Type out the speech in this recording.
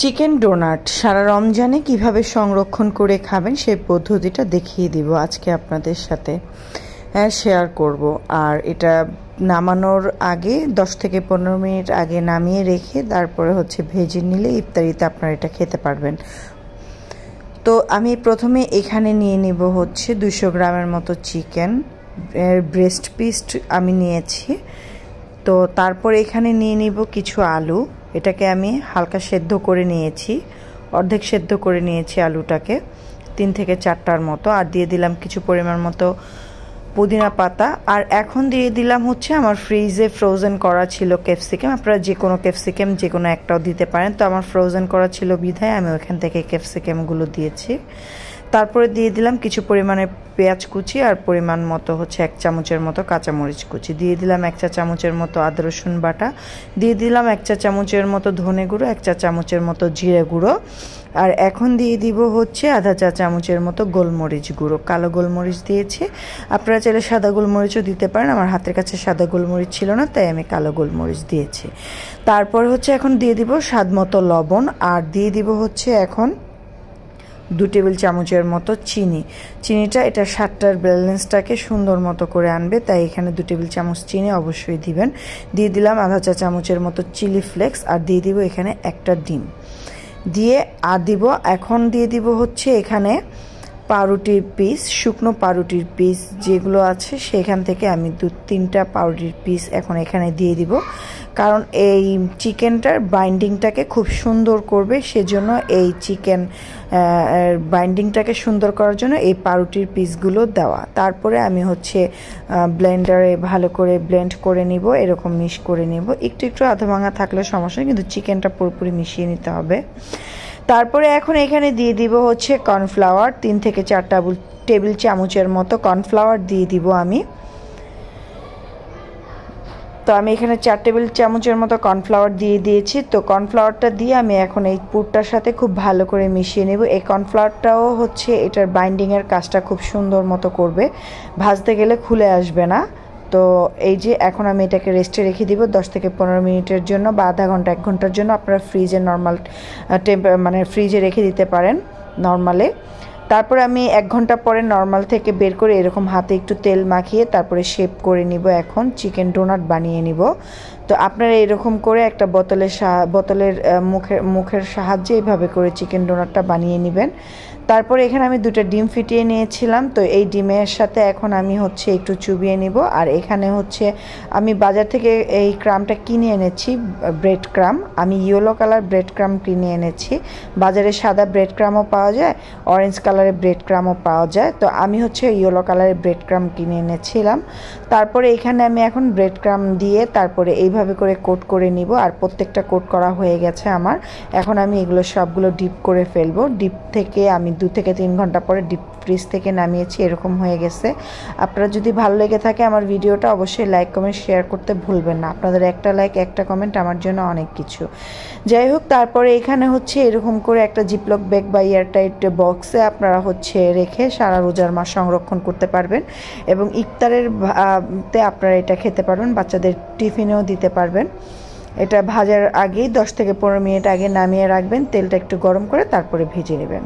Chicken donut সারা রমজানে কিভাবে সংরক্ষণ করে খাবেন সেই পদ্ধতিটা দেখিয়ে দিব আজকে আপনাদের সাথে শেয়ার করব। আর এটা নামানোর আগে 10 থেকে 15 মিনিট আগে নামিয়ে রেখে তারপরে ভেজে নিলে ইফতারিতে আপনারা এটা খেতে পারবেন। তো আমি প্রথমে এখানে নিয়ে নিব 200 গ্রামের মতো চিকেন ব্রেস্ট পিস আমি নিয়েছি। তো তারপর এখানে নিয়ে নিব কিছু আলু, এটাকে আমি হালকা সেদ্ধ করে নিয়েছি, অর্ধেক সেদ্ধ করে নিয়েছি আলুটাকে 3 থেকে 4টার মতো। আর দিয়ে দিলাম কিছু পরিমাণ মতো পুদিনা পাতা। আর এখন দিয়ে দিলাম আমার ফ্রিজে ফ্রোজেন করা ছিল ক্যাপসিকাম, আপনারা যে কোনো ক্যাপসিকাম যে কোনো একটাও দিতে পারেন। তো আমার ফ্রোজেন করা ছিল বিধায় আমি ওখান থেকে ক্যাপসিকামগুলো দিয়েছি। তারপরে দিয়ে দিলাম কিছু পরিমাণে পেঁয়াজ কুচি আর পরিমাণ মতো 1 চামচের মতো কাঁচামরিচ কুচি, দিয়ে দিলাম 1 চা চামচের মতো আদা রসুন বাটা, দিয়ে দিলাম 1 চা চামচের মতো ধনে গুঁড়ো, 1 চা চামচের মতো জিরে গুঁড়ো। আর এখন দিয়ে দিব আধা চা চামচের মতো গোলমরিচ গুঁড়ো, কালো গোলমরিচ দিয়েছি। আপনারা চাইলে সাদা গোলমরিচও দিতে পারেন, আমার হাতের কাছে সাদা গোলমরিচ ছিল না তাই আমি কালো গোলমরিচ দিয়েছি। তারপর এখন দিয়ে দিব স্বাদ মতো লবণ, আর দিয়ে দিব এখন 2 টেবিল চামচের মতো চিনিটা এটা স্বাদটার ব্যালেন্সটাকে সুন্দর মতো করে আনবে, তাই এখানে 2 টেবিল চামচ চিনি অবশ্যই দিবেন। দিয়ে দিলাম আধা চা চামচের মতো চিলি ফ্লেক্স, আর দিয়ে দিব এখানে একটা ডিম দিয়ে এখন দিয়ে দিব এখানে পাউরুটির পিস, শুকনো পাউরুটির পিস যেগুলো আছে সেখান থেকে আমি 2-3টা পাউরুটির পিস এখন এখানে দিয়ে দিব, কারণ এই চিকেনটার বাইন্ডিংটাকে খুব সুন্দর করবে, সেজন্য এই চিকেন বাইন্ডিংটাকে সুন্দর করার জন্য এই পাউরুটির পিসগুলো দেওয়া। তারপরে আমি ব্লেন্ডারে ভালো করে ব্লেন্ড করে নিব, এরকম মিক্স করে নিব, একটু আধা ভাঙা থাকলে সমস্যা নেই, কিন্তু চিকেনটা পুরোপুরি মিশিয়ে নিতে হবে। তারপরে এখন এখানে দিয়ে দিব কর্নফ্লাওয়ার, 3 থেকে 4 টেবিল চামচের মতো কর্নফ্লাওয়ার দিয়ে দিব আমি। তো আমি এখানে 4 টেবিল চামচের মতো কর্নফ্লাওয়ার দিয়ে দিয়েছি। তো কর্নফ্লাওয়ারটা দিয়ে আমি এখন এই পুরটার সাথে খুব ভালো করে মিশিয়ে নেব। এই কর্নফ্লাওয়ারটাও এটার বাইন্ডিংয়ের কাজটা খুব সুন্দর মতো করবে, ভাজতে গেলে খুলে আসবে না। তো এই যে এখন আমি এটাকে রেস্টে রেখে দিব 10 থেকে 15 মিনিটের জন্য বা আধা ঘন্টা 1 ঘন্টার জন্য। আপনারা ফ্রিজে নর্মাল ফ্রিজে রেখে দিতে পারেন নর্মালে। তারপরে আমি 1 ঘন্টা পরে নর্মাল থেকে বের করে এরকম হাতে একটু তেল মাখিয়ে তারপরে শেপ করে নিব, এখন চিকেন ডোনাট বানিয়ে নিব। তো আপনারা এরকম করে একটা বোতলের মুখের সাহায্যে এইভাবে করে চিকেন ডোনাটটা বানিয়ে নেবেন। তারপরে এখানে আমি 2টা ডিম ফিটিয়ে নিয়েছিলাম, তো এই ডিমের সাথে এখন আমি একটু চুবিয়ে নিব। আর এখানে আমি বাজার থেকে এই ক্রামটা কিনে এনেছি, ব্রেড ক্রাম, আমি ইয়েলো কালার ব্রেড ক্রাম কিনে এনেছি। বাজারে সাদা ব্রেড ক্রামও পাওয়া যায়, অরেঞ্জ কালারের ব্রেড ক্রামও পাওয়া যায়, তো আমি ইয়েলো কালারের ব্রেড ক্রাম কিনে এনেছিলাম। তারপরে এখানে আমি এখন ব্রেড ক্রাম দিয়ে তারপরে এইভাবে করে কোট করে নিব। আর প্রত্যেকটা কোট করা হয়ে গেছে আমার, এখন আমি এগুলো সবগুলো ডিপ করে ফেলবো। ডিপ থেকে আমি 2 থেকে 3 ঘন্টা পরে ডিপ ফ্রিজ থেকে নামিয়েছি, এরকম হয়ে গেছে। আপনারা যদি ভালো লেগে থাকে আমার ভিডিওটা অবশ্যই লাইক কমেন্ট শেয়ার করতে ভুলবেন না, আপনাদের একটা লাইক একটা কমেন্ট আমার জন্য অনেক কিছু। যাই হোক, তারপরে এখানে এরকম করে একটা জিপলক ব্যাগ বা এয়ারটাইট বক্সে আপনারা রেখে সারা রোজার মাস সংরক্ষণ করতে পারবেন, এবং ইফতারের তে আপনারা এটা খেতে পারবেন, বাচ্চাদের টিফিনেও দিতে পারবেন। এটা ভাজার আগেই 10 থেকে 15 মিনিট আগে নামিয়ে রাখবেন, তেলটা একটু গরম করে তারপরে ভেজে নেবেন।